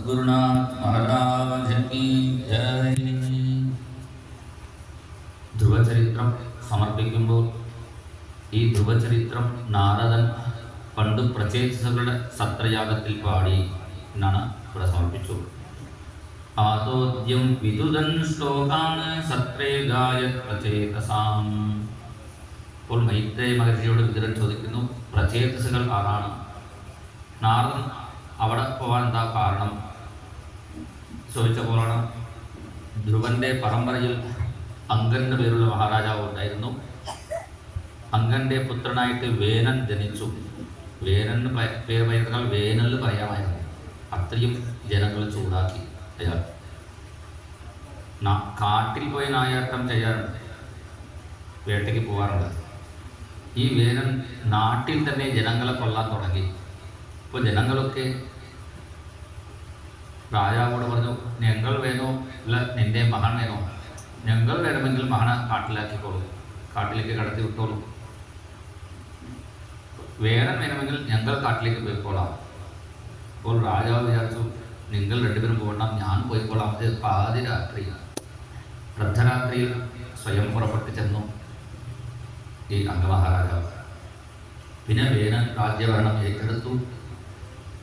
सद्गुरुनाथ महाराज की जय. ധ്രുവചരിത്രം സമർപ്പിക്കുമ്പോൾ ഈ ധ്രുവചരിത്രം നാരദൻ പണ്ട് പ്രചേതസുകളുടെ സത്രയാഗത്തിൽ പാടി എന്നാണ് ഇവിടെ സമർപ്പിച്ചു. ആതോദ്യം വിദുദൻ ശ്ലോകാൻ സത്രേ ഗായത് പ്രചേതസാം. ഇപ്പോൾ മൈത്രേയ മഹർഷിയോട് വിതുരൻ ചോദിക്കുന്നു, പ്രചേതസുകൾ ആരാണ്? നാരദൻ അവിടെ പോകാൻ എന്താ കാരണം ചോദിച്ചപ്പോഴാണ് ധ്രുവന്റെ പരമ്പരയിൽ അങ്കന്റെ പേരുള്ള മഹാരാജാവ് ഉണ്ടായിരുന്നു. അങ്കന്റെ പുത്രനായിട്ട് വേനൻ ജനിച്ചു. വേനന് പേര് പറയുന്നതിനാൽ വേനലിൽ പറയാമായിരുന്നു. അത്രയും ജനങ്ങൾ ചൂടാക്കി അയാൾ. കാട്ടിൽ പോയി നായാട്ടം ചെയ്യാറുണ്ട്, വേട്ടയ്ക്ക് പോകാറുണ്ട്. ഈ വേനൻ നാട്ടിൽ തന്നെ ജനങ്ങളെ കൊല്ലാൻ തുടങ്ങി. ഇപ്പോൾ ജനങ്ങളൊക്കെ രാജാവോട് പറഞ്ഞു, ഞങ്ങൾ വേണോ അല്ല നിന്റെ മകൻ വേണോ? ഞങ്ങൾ വേണമെങ്കിൽ മകനെ കാട്ടിലാക്കിക്കോളൂ, കാട്ടിലേക്ക് കടത്തി വിട്ടോളൂ. വേനൻ വേണമെങ്കിൽ ഞങ്ങൾ കാട്ടിലേക്ക് പോയിക്കോളാം. അപ്പോൾ രാജാവ് വിചാരിച്ചു, നിങ്ങൾ രണ്ടുപേരും പോകണം, ഞാൻ പോയിക്കോളാം. അത് പാതിരാത്രി അർദ്ധരാത്രിയിൽ സ്വയം പുറപ്പെട്ട് ചെന്നു ഈ അംഗമഹാരാജാവ്. പിന്നെ വേനൻ രാജ്യഭരണം ഏറ്റെടുത്തു.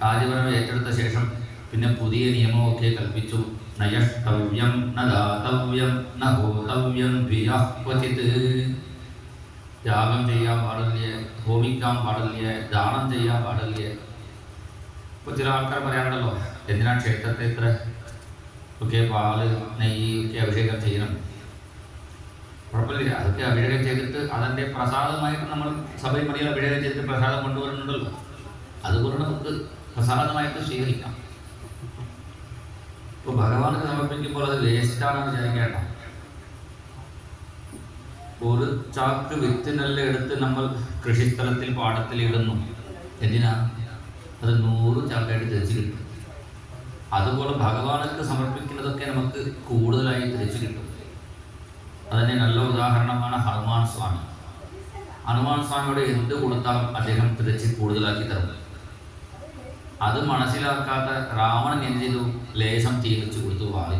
രാജ്യഭരണം ഏറ്റെടുത്ത ശേഷം പിന്നെ പുതിയ നിയമമൊക്കെ കൽപ്പിച്ചു. നയഷ്ടവ്യം ന ദാതവ്യം ന ഹോതവ്യം ക്വചിത്. യാഗം ചെയ്യാൻ പാടില്ലേ, ഹോമിക്കാൻ പാടില്ലേ, ദാനം ചെയ്യാൻ പാടില്ലേ. ഇപ്പോൾ ചില ആൾക്കാർ പറയാറുണ്ടല്ലോ, എന്തിനാണ് ക്ഷേത്രത്തെ ഇത്ര ഒക്കെ പാല് നെയ്യ് ഒക്കെ അഭിഷേകം ചെയ്യണം? കുഴപ്പമില്ല, അതൊക്കെ അഭിഷേകം ചെയ്തിട്ട് അതിൻ്റെ പ്രസാദമായിട്ട് നമ്മൾ ശബരിമലയിൽ അഭിഷേകം ചെയ്തിട്ട് പ്രസാദം കൊണ്ടുവരുന്നുണ്ടല്ലോ, അതുകൊണ്ട് നമുക്ക് പ്രസാദമായിട്ട് സ്വീകരിക്കാം. ഇപ്പോൾ ഭഗവാന് സമർപ്പിക്കുമ്പോൾ അത് വേസ്റ്റാണെന്ന് വിചാരിക്കേണ്ട. ഒരു ചാക്ക് വിത്തിനെല്ലാം എടുത്ത് നമ്മൾ കൃഷിസ്ഥലത്തിൽ പാടത്തിൽ ഇടുന്നു. എന്തിനാ? അത് 100 ചാക്കായിട്ട് തിരിച്ചു കിട്ടും. അതുപോലെ ഭഗവാനക്ക് സമർപ്പിക്കുന്നതൊക്കെ നമുക്ക് കൂടുതലായി തിരിച്ചു കിട്ടും. അതിന് നല്ല ഉദാഹരണമാണ് ഹനുമാൻ സ്വാമി. ഹനുമാൻ സ്വാമിയോട് എന്ത് കൊടുത്താലും അദ്ദേഹം തിരിച്ച് കൂടുതലാക്കി തരും. അത് മനസ്സിലാക്കാത്ത രാവണൻ എന്ത് ചെയ്തു? ലേശം തീ വെച്ച് കൊടുത്തു വാളി.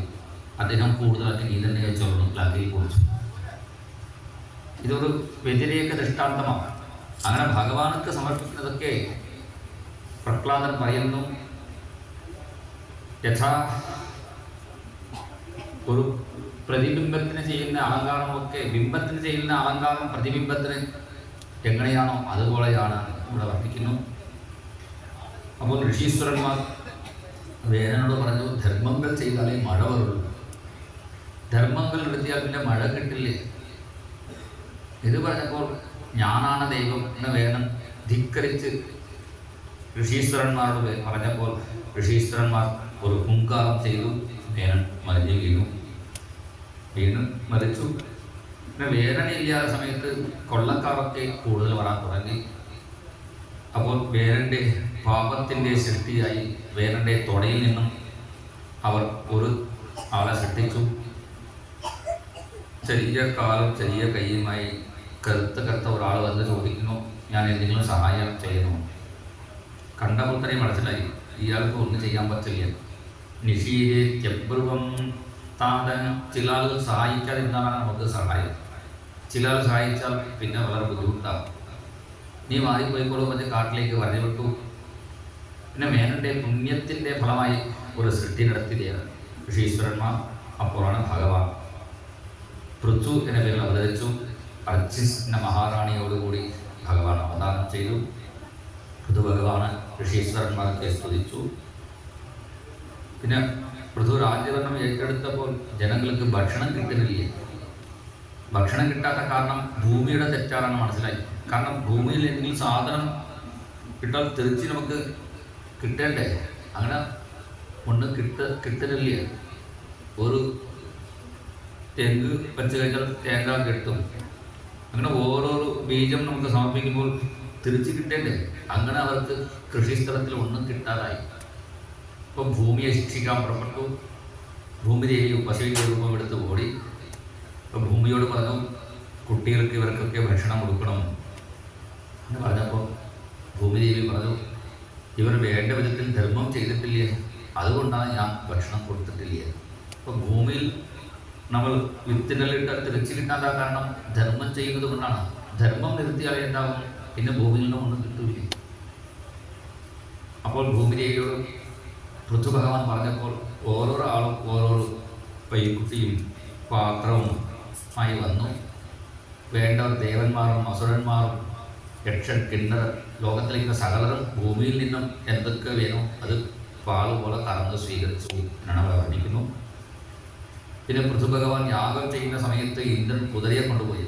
അദ്ദേഹം കൂടുതലാക്കി നീ തന്നെ വെച്ചോളൂ, ലങ്കയിൽ കുറിച്ചു. ഇതൊരു വ്യതിരേക ദൃഷ്ടാന്തമാണ്. അങ്ങനെ ഭഗവാനക്ക് സമർപ്പിക്കുന്നതൊക്കെ പ്രഹ്ലാദൻ പറയുന്നു, യഥാ ഒരു പ്രതിബിംബത്തിന് ചെയ്യുന്ന അലങ്കാരമൊക്കെ, ബിംബത്തിന് ചെയ്യുന്ന അലങ്കാരം പ്രതിബിംബത്തിന് എങ്ങനെയാണോ അതുപോലെയാണ് ഇവിടെ വർദ്ധിക്കുന്നു. അപ്പോൾ ഋഷീശ്വരന്മാർ വേനനോട് പറഞ്ഞു, ധർമ്മങ്ങൾ ചെയ്താലേ മഴ വരുള്ളൂ. ധർമ്മങ്ങൾ നടത്തിയാൽ പിന്നെ മഴ കിട്ടില്ലേ? ഇത് പറഞ്ഞപ്പോൾ ഞാനാണ് ദൈവം എന്ന വേനൻ ധിക്കരിച്ച് ഋഷീശ്വരന്മാരോട് പറഞ്ഞപ്പോൾ ഋഷീശ്വരന്മാർ ഒരു ഹുങ്കാരം ചെയ്തു. വേനൻ മറിഞ്ഞു വീണു. വീണ്ടും മരിച്ചു. പിന്നെ വേനനില്ലാത്ത സമയത്ത് കൊള്ളക്കാരൊക്കെ കൂടുതൽ വരാൻ തുടങ്ങി. അപ്പോൾ വേനൻ്റെ പാപത്തിൻ്റെ സൃഷ്ടിയായി വേനൻ്റെ തൊടയിൽ നിന്നും അവർ ഒരു ആളെ സൃഷ്ടിച്ചു. ചെറിയ കാലും ചെറിയ കൈയുമായി കറുത്ത ഒരാൾ വന്ന് ചോദിക്കുന്നു, ഞാൻ എന്തെങ്കിലും സഹായം ചെയ്യുന്നു? കണ്ടപ്പോൾ തന്നെ മനസ്സിലായി ഇയാൾക്ക് ഒന്നും ചെയ്യാൻ പറ്റില്ല. നിഷീരെ ചെബ്രുവം താതൻ. ചില ആളുകൾ സഹായിക്കാതിരുന്നാണ് നമുക്ക് സഹായം. ചില ആൾ സഹായിച്ചാൽ പിന്നെ വളരെ ബുദ്ധിമുട്ടാകും. നീ മാറിപ്പോയിക്കോളൂ പറഞ്ഞ് കാട്ടിലേക്ക് പറഞ്ഞു വിട്ടു. പിന്നെ വേനൻ്റെ പുണ്യത്തിൻ്റെ ഫലമായി ഒരു സൃഷ്ടി നടത്തിയതാണ് ഋഷീശ്വരന്മാർ. അപ്പോഴാണ് ഭഗവാൻ പൃഥു എന്ന പേരിൽ അവതരിച്ചു. അർച്ചിസ് എന്ന മഹാറാണിയോടുകൂടി ഭഗവാൻ അവതാരം ചെയ്തു. പൃഥു ഭഗവാന് ഋഷീശ്വരന്മാരൊക്കെ സ്തുതിച്ചു. പിന്നെ പൃഥു രാജ്യഭരണം ഏറ്റെടുത്തപ്പോൾ ജനങ്ങൾക്ക് ഭക്ഷണം കിട്ടുന്നില്ലേ. ഭക്ഷണം കിട്ടാത്ത കാരണം ഭൂമിയുടെ തെറ്റാണെന്ന് മനസ്സിലായി. കാരണം ഭൂമിയിൽ എന്തെങ്കിലും സാധനം കിട്ടാൻ തിരിച്ച് നമുക്ക് കിട്ടേണ്ടേ? അങ്ങനെ ഒന്ന് കിട്ടുന്നില്ല. ഒരു തെങ്ങ് വെച്ച് കഴിഞ്ഞാൽ തേങ്ങ കിട്ടും. അങ്ങനെ ഓരോരോ ബീജം നമുക്ക് സമർപ്പിക്കുമ്പോൾ തിരിച്ച് കിട്ടേണ്ടേ? അങ്ങനെ അവർക്ക് കൃഷിസ്ഥലത്തിൽ ഒന്നും കിട്ടാതായി. ഇപ്പം ഭൂമിയെ ശിക്ഷിക്കാൻ പുറപ്പെട്ടു. ഭൂമിദേവി പശുവിൻ്റെ രൂപം എടുത്ത് ഓടി. അപ്പം ഭൂമിയോട് പറഞ്ഞു, കുട്ടികൾക്ക് ഇവർക്കൊക്കെ ഭക്ഷണം കൊടുക്കണം എന്ന് പറഞ്ഞപ്പോൾ ഭൂമിദേവി പറഞ്ഞു, ഇവർ വേണ്ട വിധത്തിൽ ധർമ്മം ചെയ്തിട്ടില്ലേ, അതുകൊണ്ടാണ് ഞാൻ ഭക്ഷണം കൊടുത്തിട്ടില്ല. അപ്പോൾ ഭൂമിയിൽ നമ്മൾ വിത്തിനെല്ലിട്ട് തിരിച്ചു കിട്ടാത്ത കാരണം ധർമ്മം ചെയ്യുന്നത് കൊണ്ടാണ്. ധർമ്മം നിർത്തിയാൽ എന്താകും? പിന്നെ ഭൂമിയിൽ നിന്ന് ഒന്നും കിട്ടില്ല. അപ്പോൾ ഭൂമിദേവിയോട് പൃഥു ഭഗവാൻ പറഞ്ഞപ്പോൾ ഓരോരോ ആളും ഓരോരോ പൈക്കുട്ടിയും പാത്രവും ആയി വന്നു. വേണ്ടവർ ദേവന്മാരും അസുരന്മാരും യക്ഷൻ കിണ്ണർ ലോകത്തിലേക്ക് സകലരും ഭൂമിയിൽ നിന്നും എന്തൊക്കെ വേണോ അത് പാല് പോലെ കറന്ന് സ്വീകരിച്ചു എന്നാണ് അവിടെ വർണ്ണിക്കുന്നു. പിന്നെ പൃഥു ഭഗവാൻ യാഗം ചെയ്യുന്ന സമയത്ത് ഇന്ദ്രൻ കുതിരയെ കൊണ്ടുപോയി.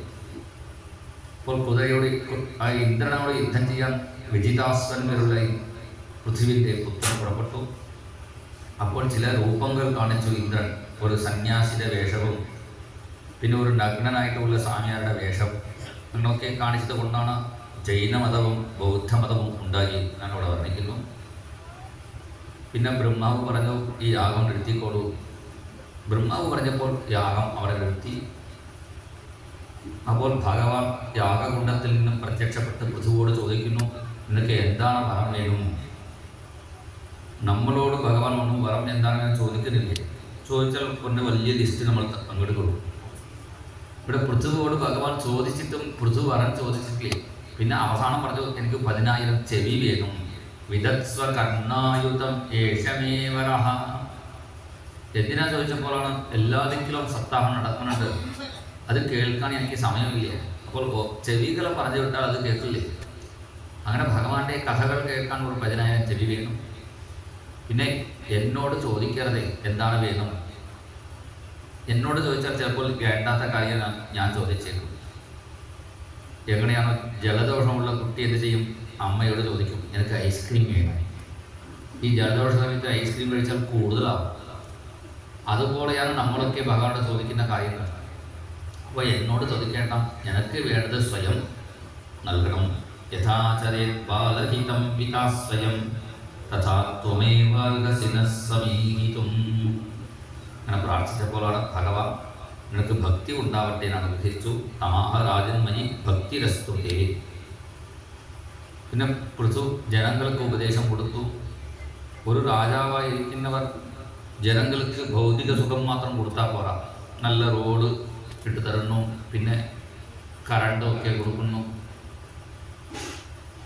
അപ്പോൾ കുതിരയോട് ആ ഇന്ദ്രനോട് യുദ്ധം ചെയ്യാൻ വിജിതാസ്വന്മാരുടെ പൃഥ്വിൻ്റെ പുത്രൻ പുറപ്പെട്ടു. അപ്പോൾ ചില രൂപങ്ങൾ കാണിച്ചു ഇന്ദ്രൻ. ഒരു സന്യാസിയുടെ വേഷവും പിന്നെ ഒരു നഗ്നനായിട്ടുള്ള സ്വാമിയാരുടെ വേഷം അങ്ങനെയൊക്കെ കാണിച്ചത് കൊണ്ടാണ് ജൈനമതവും ബൗദ്ധമതവും ഉണ്ടായി എന്നാണ് അവിടെ വർണ്ണിക്കുന്നു. പിന്നെ ബ്രഹ്മാവ് പറഞ്ഞു ഈ യാഗം നിർത്തിക്കോളൂ. ബ്രഹ്മാവ് പറഞ്ഞപ്പോൾ യാഗം അവിടെ നിർത്തി. അപ്പോൾ ഭഗവാൻ യാഗകുണ്ഡത്തിൽ നിന്നും പ്രത്യക്ഷപ്പെട്ട് പൃഥുവോട് ചോദിക്കുന്നു, നിനക്ക് എന്താണ് വരം വേണം? നമ്മളോട് ഭഗവാൻ ഒന്നും വരം എന്താണെന്ന് ചോദിക്കുന്നില്ലേ? ചോദിച്ചാൽ കൊണ്ട് വലിയ ലിസ്റ്റ് നമ്മൾ അങ്ങോട്ട് കൊടുക്കും. ഇവിടെ പൃഥുവോട് ഭഗവാൻ ചോദിച്ചിട്ടും പൃഥു വരം ചോദിച്ചിട്ടില്ലേ. പിന്നെ അവസാനം പറഞ്ഞു എനിക്ക് 10,000 ചെവി വേണം. വിദത്സ്വ കർണായുധം ഏഷമേവരഹ. എന്തിനാ ചോദിച്ചപ്പോഴാണ് എല്ലാ ദിക്കിലും സപ്താഹം നടക്കുന്നുണ്ട്, അത് കേൾക്കാൻ എനിക്ക് സമയമില്ല. അപ്പോൾ ചെവികളെ പറഞ്ഞു വിട്ടാൽ അത് കേൾക്കില്ലേ. അങ്ങനെ ഭഗവാന്റെ കഥകൾ കേൾക്കാൻ ഒരു 10,000 ചെവി വേണം. പിന്നെ എന്നോട് ചോദിക്കരുത് എന്താണ് വേണം. എന്നോട് ചോദിച്ചാൽ ചിലപ്പോൾ വേണ്ടാത്ത കാര്യം ഞാൻ ചോദിച്ചേക്കും. എങ്ങനെയാണോ ജലദോഷമുള്ള കുട്ടി എന്ത് ചെയ്യും? അമ്മയോട് ചോദിക്കും എനിക്ക് ഐസ്ക്രീം വേണം. ഈ ജലദോഷ സമയത്ത് ഐസ്ക്രീം കഴിച്ചാൽ കൂടുതലാവും. അതുപോലെയാണ് നമ്മളൊക്കെ ഭഗവാനോട് ചോദിക്കുന്ന കാര്യങ്ങൾ. അപ്പോൾ എന്നോട് ചോദിക്കേണ്ട, എനിക്ക് വേണ്ടത് സ്വയം നൽകണം. യഥാചരേ ബാലഹിതം വികാസ്വയം തഥാ ത്വമേവാർഹസിനസ്സമീഹിതും. അങ്ങനെ പ്രാർത്ഥിച്ചപ്പോഴാണ് ഭഗവാൻ നിനക്ക് ഭക്തി ഉണ്ടാവട്ടെ എന്ന് അനുഗ്രഹിച്ചു. തമാഹരാജന്മനി ഭക്തിരസ്തുതേ. പിന്നെ പൃഥു ജനങ്ങൾക്ക് ഉപദേശം കൊടുത്തു. ഒരു രാജാവായിരിക്കുന്നവർ ജനങ്ങൾക്ക് ഭൗതിക സുഖം മാത്രം കൊടുത്താൽ പോരാ, നല്ല റോഡ് ഇട്ട് തരുന്നു, പിന്നെ കറണ്ടും ഒക്കെ കൊടുക്കുന്നു,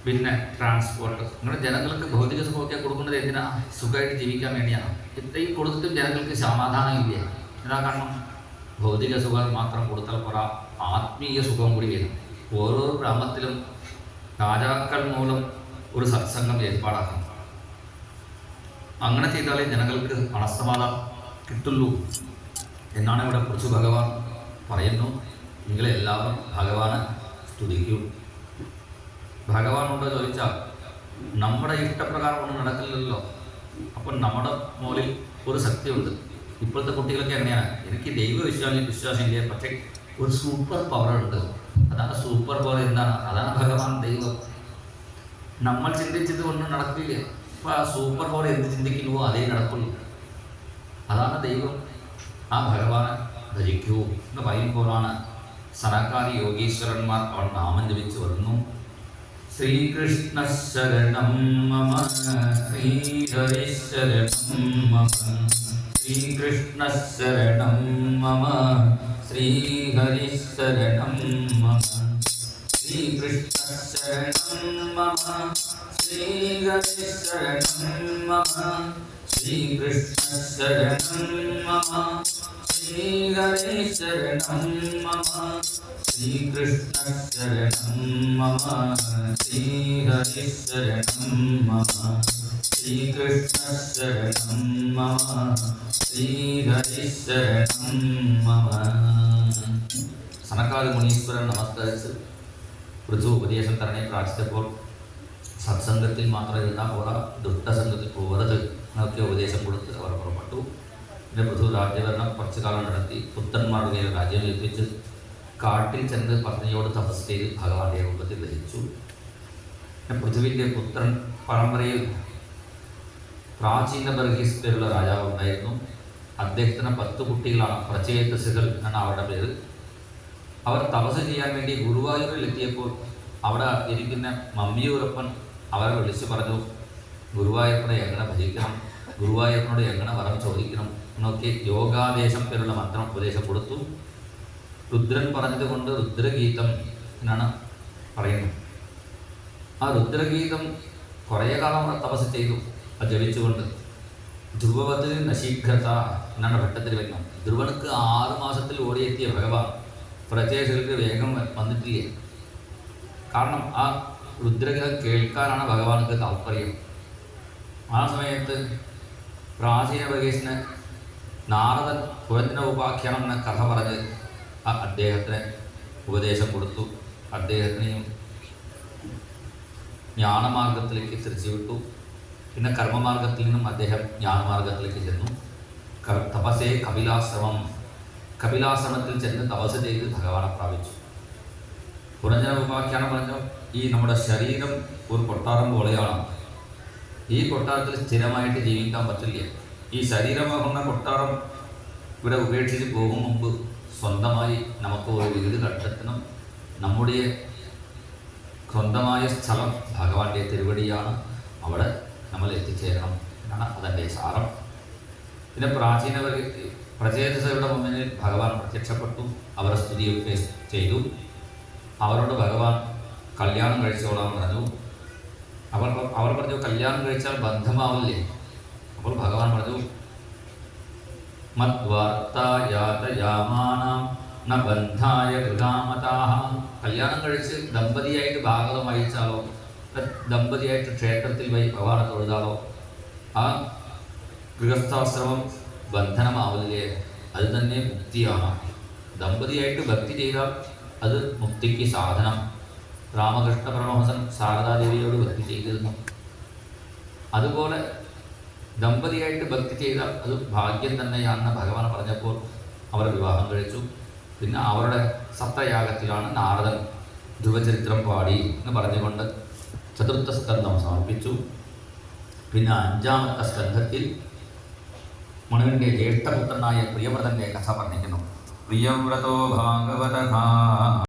പിന്നെ ട്രാൻസ്പോർട്ട്. അങ്ങനെ ജനങ്ങൾക്ക് ഭൗതിക സുഖമൊക്കെ കൊടുക്കുന്നത് എന്തിനാ? സുഖമായിട്ട് ജീവിക്കാൻ വേണ്ടിയാണ്. ഇത്രയും കൊടുത്തിട്ടും ജനങ്ങൾക്ക് സമാധാനം ഇല്ല. എന്താ കാരണം? ഭൗതിക സുഖം മാത്രം കൊടുത്താൽ പോരാ, ആത്മീയ സുഖം കൂടി വരും. ഓരോ ഗ്രാമത്തിലും രാജാക്കൾ മൂലം ഒരു സത്സംഗം ഏർപ്പാടാക്കണം. അങ്ങനെ ചെയ്താലേ ജനങ്ങൾക്ക് മനസ്സമാധാനം കിട്ടുള്ളൂ എന്നാണ് ഇവിടെ പൃഥു ഭഗവാൻ പറയുന്നു. നിങ്ങളെല്ലാവരും ഭഗവാനെ സ്തുതിക്കൂ. ഭഗവാനോട് ചോദിച്ചാൽ നമ്മുടെ ഇഷ്ടപ്രകാരം ഒന്നും നടക്കില്ലല്ലോ. അപ്പം നമ്മുടെ മുകളിൽ ഒരു ശക്തിയുണ്ട്. ഇപ്പോഴത്തെ കുട്ടികളൊക്കെ എങ്ങനെയാണ്? എനിക്ക് വിശ്വാസമില്ല, പക്ഷേ ഒരു സൂപ്പർ പവർ ഉണ്ട്. അതാണ് സൂപ്പർ പവർ. എന്താണ്? അതാണ് ഭഗവാൻ, ദൈവം. നമ്മൾ ചിന്തിച്ചത് ഒന്നും നടക്കില്ല. അപ്പോൾ ആ സൂപ്പർ പവർ എന്ത് ചിന്തിക്കുന്നുവോ അതേ നടക്കുള്ളൂ. അതാണ് ദൈവം. ആ ഭഗവാനെ ഭജിക്കൂ എന്ന് പറയുമ്പോഴാണ് സനകാദി യോഗീശ്വരന്മാർ അവർ നാമം ജപിച്ച് വരുന്നു. ശ്രീകൃഷ്ണ ശരണം മമ ശ്രീഹരി ശരണം മമ ശ്രീകൃഷ്ണ ശരണം മമ ശ്രീഹരി ശരണം മമ ശ്രീകൃഷ്ണ ശരണം മമ ശ്രീഹരി ശരണം മമ ശ്രീകൃഷ്ണ ശരണം മമ ശ്രീഹരി ശരണം മമ ശ്രീകൃഷ്ണ ശരണം മമ ശ്രീഹരി ശരണം മമ ശ്രീകൃഷ്ണ ശരണം മമ ശ്രീഹരി ശരണം മമ. സനകാദി മുനീശ്വരൻ നമസ്കരിച്ച് പൃഥു ഉപദേശം തരണേ പ്രാർത്ഥിച്ചപ്പോൾ സത്സംഗത്തിൽ മാത്രം ഇരുന്നാൽ പോരാ, ദുഷ്ടസംഗത്തിൽ പോകരുത് എന്നൊക്കെ ഉപദേശം കൊടുത്ത് അവർ പുറപ്പെട്ടു. പിന്നെ പൃഥു രാജ്യഭരണം കുറച്ചു കാലം നടത്തി പുത്രന്മാരുടെ രാജ്യം ഏൽപ്പിച്ച് കാട്ടിൽ ചെന്ന് പത്നിയോട് തപസ് ചെയ്ത് ഭഗവാന്റെ രൂപത്തിൽ ധരിച്ചു. പൃഥുവിൻ്റെ പുത്രൻ പരമ്പരയിൽ പ്രാചീന ബർഗീസിലുള്ള രാജാവ് ഉണ്ടായിരുന്നു. അദ്ദേഹത്തിന് 10 കുട്ടികളാണ്. പ്രചേതസുകൾ എന്നാണ് അവരുടെ പേര്. അവർ തപസ് ചെയ്യാൻ വേണ്ടി ഗുരുവായൂരിൽ എത്തിയപ്പോൾ അവിടെ ഇരിക്കുന്ന മമ്മിയൂരപ്പൻ അവരെ വിളിച്ചു പറഞ്ഞു, ഗുരുവായൂരപ്പനെ എങ്ങനെ ഭജിക്കണം, ഗുരുവായൂരപ്പനോട് എങ്ങനെ വരം ചോദിക്കണം എന്നൊക്കെ യോഗാദേശം പേരുള്ള മന്ത്രം ഉപദേശം കൊടുത്തു. രുദ്രൻ പറഞ്ഞതുകൊണ്ട് രുദ്രഗീതം എന്നാണ് പറയുന്നത്. ആ രുദ്രഗീതം കുറേ കാലം തപസ് ചെയ്തു അത് ജപിച്ചുകൊണ്ട്. ധ്രുവവത്തിൽ നശീഘ്രത എന്നാണ് ഭട്ടത്തിൽ വരുന്നത്. ധ്രുവനുക്ക് 6 മാസത്തിൽ ഓടിയെത്തിയ ഭഗവാൻ പ്രത്യേകർക്ക് വേഗം വന്നിട്ടില്ല. കാരണം ആ രുദ്രഗീതം കേൾക്കാനാണ് ഭഗവാനക്ക് താല്പര്യം. ആ സമയത്ത് പ്രാചീന ബഗേശന് നാരദൻ പുരന്തിന ഉപാഖ്യാനം എന്ന കഥ പറഞ്ഞ് അദ്ദേഹത്തിന് ഉപദേശം കൊടുത്തു. അദ്ദേഹത്തിനെയും ജ്ഞാനമാർഗത്തിലേക്ക് തിരിച്ചുവിട്ടു. പിന്നെ കർമ്മമാർഗത്തിൽ നിന്നും അദ്ദേഹം ജ്ഞാനമാർഗത്തിലേക്ക് ചെന്നു. തപസേ കപിലാശ്രമത്തിൽ ചെന്ന് തപസ് ചെയ്ത് ഭഗവാനെ പ്രാപിച്ചു. പുരഞ്ജന ഉപാഖ്യാനം പറഞ്ഞു, ഈ നമ്മുടെ ശരീരം ഒരു കൊട്ടാരം പോലെയാണ്. ഈ കൊട്ടാരത്തിൽ സ്ഥിരമായിട്ട് ജീവിക്കാൻ പറ്റില്ല. ഈ ശരീരമാകുന്ന കൊട്ടാരം ഇവിടെ ഉപേക്ഷിച്ച് പോകും മുമ്പ് സ്വന്തമായി നമുക്ക് ഒരു വീട് കണ്ടെത്തണം. നമ്മുടെ സ്വന്തമായ സ്ഥലം ഭഗവാന്റെ തിരുവടിയാണ്. അവിടെ നമ്മൾ എത്തിച്ചേരണം എന്നാണ് അതിൻ്റെ സാരം. പിന്നെ പ്രചേതസരുടെ മുന്നിൽ ഭഗവാൻ പ്രത്യക്ഷപ്പെട്ടു. അവരെ സ്തുതിയൊക്കെ ചെയ്തു. അവരോട് ഭഗവാൻ കല്യാണം കഴിച്ചോളാൻ പറഞ്ഞു. അവർ പറഞ്ഞു, കല്യാണം കഴിച്ചാൽ ബന്ധമാവില്ലേ? അപ്പോൾ ഭഗവാൻ പറഞ്ഞു, മദ്വാർത്തായാതയാമാനാം ന ബന്ധായ കൃതാമതാഹ. കല്യാണം കഴിച്ച് ദമ്പതിയായിട്ട് ഭാഗവതം വായിച്ചാലോ, ദമ്പതിയായിട്ട് ക്ഷേത്രത്തിൽ പോയി ഭഗവാനെ തൊഴുതാലോ ആ ഗൃഹസ്ഥാശ്രമം ബന്ധനമാവില്ലേ? അത് തന്നെ മുക്തിയാണ്. ദമ്പതിയായിട്ട് ഭക്തി ചെയ്താൽ അത് മുക്തിക്ക് സാധനം. രാമകൃഷ്ണ പരമഹംസൻ ശാരദാദേവിയോട് ഭക്തി ചെയ്തിരുന്നു. അതുപോലെ ദമ്പതിയായിട്ട് ഭക്തി ചെയ്താൽ അത് ഭാഗ്യം തന്നെയാണെന്ന് ഭഗവാൻ പറഞ്ഞപ്പോൾ അവർ വിവാഹം കഴിച്ചു. പിന്നെ അവരുടെ സപ്തയാഗത്തിലാണ് നാരദൻ ധ്രുവചരിത്രം പാടി എന്ന് പറഞ്ഞുകൊണ്ട് 4ാം സ്കന്ധം സമർപ്പിച്ചു. പിന്നെ 5ാമത്തെ സ്കന്ധത്തിൽ മനുവിൻ്റെ ജ്യേഷ്ഠപുത്രനായ പ്രിയവ്രതൻ്റെ കഥ പറഞ്ഞിരിക്കുന്നു. പ്രിയവ്രതോ ഭാഗവതഃ